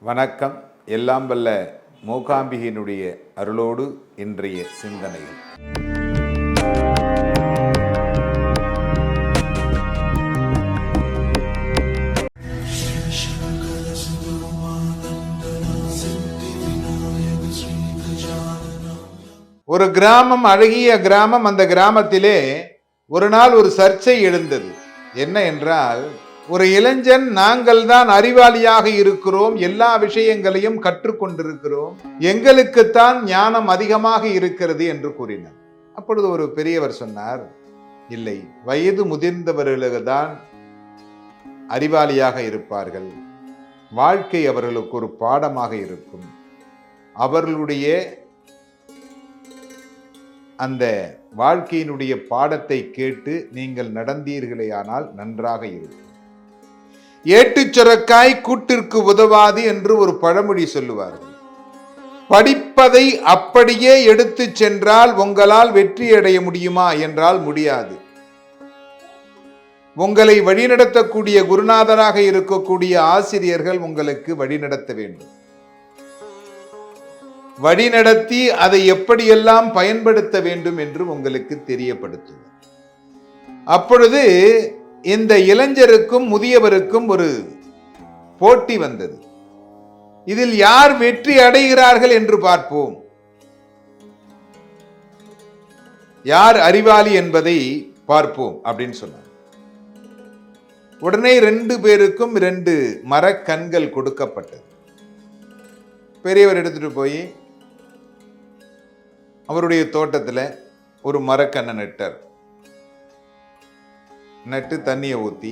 வணக்கம். எல்லாம் வல்ல மூகாம்பிகையினுடைய அருளோடு இன்றைய சிந்தனைகள். ஒரு கிராமம், அழகிய கிராமம். அந்த கிராமத்திலே ஒரு நாள் ஒரு சர்ச்சை எழுந்தது. என்ன என்றால், ஒரு இளைஞன், நாங்கள் தான் அறிவாளியாக இருக்கிறோம், எல்லா விஷயங்களையும் கற்றுக்கொண்டிருக்கிறோம், எங்களுக்குத்தான் ஞானம் அதிகமாக இருக்கிறது என்று கூறினார். அப்பொழுது ஒரு பெரியவர் சொன்னார், இல்லை, வயது முதிர்ந்தவர்களுக்கு தான் அறிவாளியாக இருப்பார்கள், வாழ்க்கை அவர்களுக்கு ஒரு பாடமாக இருக்கும், அவர்களுடைய அந்த வாழ்க்கையினுடைய பாடத்தை கேட்டு நீங்கள் நடந்தீர்களேயானால் நன்றாக இருக்கும். ஏட்டுச் சுரக்காய் கூட்டிற்கு உதவாது என்று ஒரு பழமொழி சொல்லுவார்கள். படிப்பதை அப்படியே எடுத்து சென்றால் உங்களால் வெற்றி அடைய முடியுமா என்றால் முடியாது. உங்களை வழிநடத்தக்கூடிய குருநாதராக இருக்கக்கூடிய ஆசிரியர்கள் உங்களுக்கு வழிநடத்த வேண்டும். வழிநடத்தி அதை எப்படியெல்லாம் பயன்படுத்த வேண்டும் என்று உங்களுக்கு தெரியப்படுத்துவார். அப்பொழுது இந்த இளைஞருக்கும் முதியவருக்கும் ஒரு போட்டி வந்தது. இதில் யார் வெற்றி அடைகிறார்கள் என்று பார்ப்போம், யார் அறிவாளி என்பதை பார்ப்போம் அப்படின்னு சொன்னார். உடனே 2 பேருக்கும் 2 மரக்கண்கள் கொடுக்கப்பட்டது. பெரியவர் எடுத்துட்டு போய் அவருடைய தோட்டத்தில் ஒரு மரக்கண்ணை நட்டார். நட்டு தண்ணியை ஊற்றி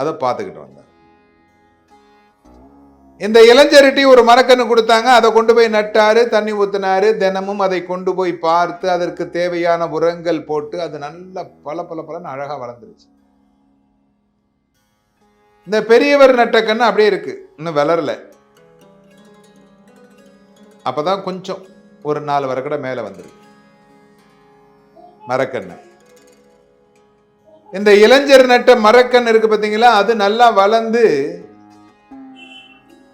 அதை பார்த்துக்கிட்டு வந்தார். இந்த இளைஞர்கிட்ட ஒரு மரக்கண்ணு கொடுத்தாங்க. அதை கொண்டு போய் நட்டாரு, தண்ணி ஊத்தினாரு. தினமும் அதை கொண்டு போய் பார்த்து அதற்கு தேவையான உரங்கள் போட்டு அது நல்ல பல அழகா வளர்ந்துருச்சு. இந்த பெரியவர் நட்ட கண்ணு அப்படியே இருக்கு, இன்னும் வளரல. அப்பதான் கொஞ்சம் ஒரு 4 வரக்கடை மேல வந்துருக்கு மரக்கண்ணு. இந்த இளைஞர் நட்ட மரக்கண்ணு இருக்கு பார்த்தீங்களா, அது நல்லா வளர்ந்து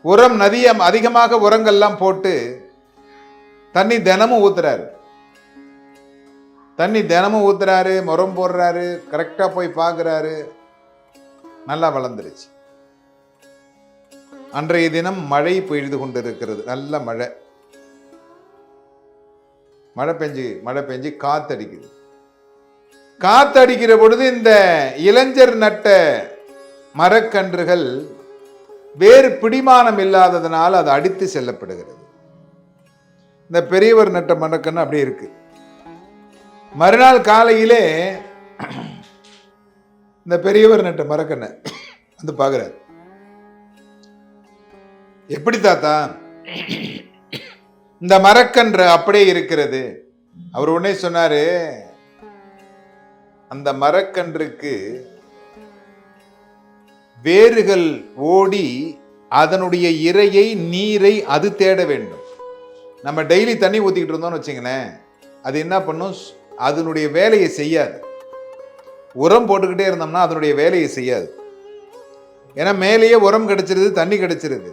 உரம் அதிகமாக உரங்கள்லாம் போட்டு தண்ணி தினமும் ஊத்துறாரு, உரம் போடுறாரு, கரெக்டா போய் பார்க்கிறாரு. நல்லா வளர்ந்துருச்சு. அன்றைய தினம் மழை பெய்து கொண்டிருக்கிறது. நல்ல மழை பெஞ்சு காத்தடிக்குது. காத்தடிக்கிற பொழுது இந்த இளைஞர் நட்ட மரக்கன்றுகள் வேறு பிடிமானம் இல்லாததனால் அது அடித்து செல்லப்படுகிறது. இந்த பெரியவர் நட்ட மரக்கன்று அப்படி இருக்கு. மறுநாள் காலையிலே இந்த பெரியவர் நட்ட மரக்கண்ணை வந்து பார்க்கிறார். எப்படி தாத்தா, இந்த மரக்கன்று அப்படியே இருக்கிறது? அவர் உடனே சொன்னாரு, அந்த மரக்கன்றுக்கு வேர்கள் ஓடி அதனுடைய இரையை, நீரை அது தேட வேண்டும். நம்ம டெய்லி தண்ணி ஊத்திக்கிட்டு இருந்தோம்னு வச்சுங்களேன், அது என்ன பண்ணும், அதனுடைய வேலையை செய்யாது. உரம் போட்டுக்கிட்டே இருந்தோம்னா அதனுடைய வேலையை செய்யாது. ஏன்னா மேலேயே உரம் கிடைச்சிருது, தண்ணி கிடைச்சிருது,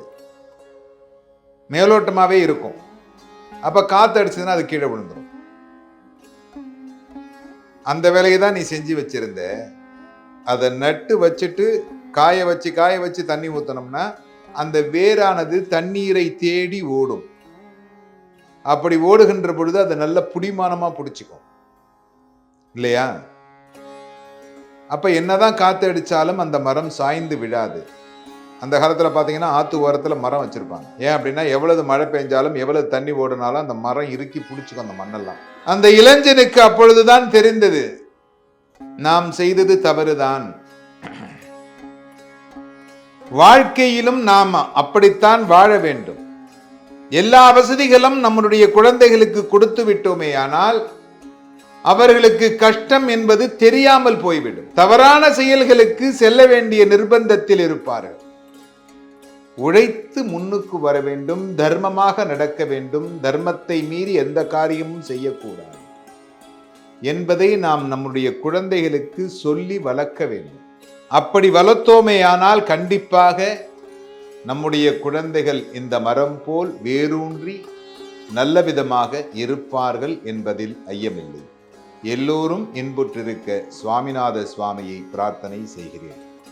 மேலோட்டமாவே இருக்கும். அப்ப காத்து அடிச்சதுன்னா அது கீழே விழுந்துடும். அந்த வேலையை தான் நீ செஞ்சு வச்சிருந்த. அதை நட்டு வச்சுட்டு காய வச்சு தண்ணி ஊத்தணும்னா அந்த வேரானது தண்ணீரை தேடி ஓடும். அப்படி ஓடுகின்ற பொழுது அது நல்ல புடிமானமா பிடிச்சிக்கும் இல்லையா? அப்ப என்னதான் காத்து அடிச்சாலும் அந்த மரம் சாய்ந்து விடாது. அந்த காலத்துல பாத்தீங்கன்னா ஆத்து ஓரத்துல மரம் வச்சிருப்பாங்க. ஏன் அப்படின்னா, எவ்வளவு மழை பெஞ்சாலும் எவ்வளவு தண்ணி ஓடினாலும் அந்த மரம் இறுக்கி பிடிச்சிக்கும் அந்த மண்ணெல்லாம். அந்த இளைஞனுக்கு அப்பொழுதுதான் தெரிந்தது, நாம் செய்தது தவறுதான். வாழ்க்கையிலும் நாம் அப்படித்தான் வாழ வேண்டும். எல்லா வசதிகளும் நம்முடைய குழந்தைகளுக்கு கொடுத்து விட்டோமே ஆனால் அவர்களுக்கு கஷ்டம் என்பது தெரியாமல் போய்விடும். தவறான செயல்களுக்கு செல்ல வேண்டிய நிர்பந்தத்தில் இருப்பார்கள். உழைத்து முன்னுக்கு வர வேண்டும், தர்மமாக நடக்க வேண்டும், தர்மத்தை மீறி எந்த காரியமும் செய்யக்கூடாது என்பதை நாம் நம்முடைய குழந்தைகளுக்கு சொல்லி வளர்க்க வேண்டும். அப்படி வளர்த்தோமேயானால் கண்டிப்பாக நம்முடைய குழந்தைகள் இந்த மரம் போல் வேரூன்றி நல்ல விதமாக இருப்பார்கள் என்பதில் ஐயமில்லை. எல்லோரும் இன்புற்றிருக்க சுவாமிநாத சுவாமியை பிரார்த்தனை செய்கிறேன்.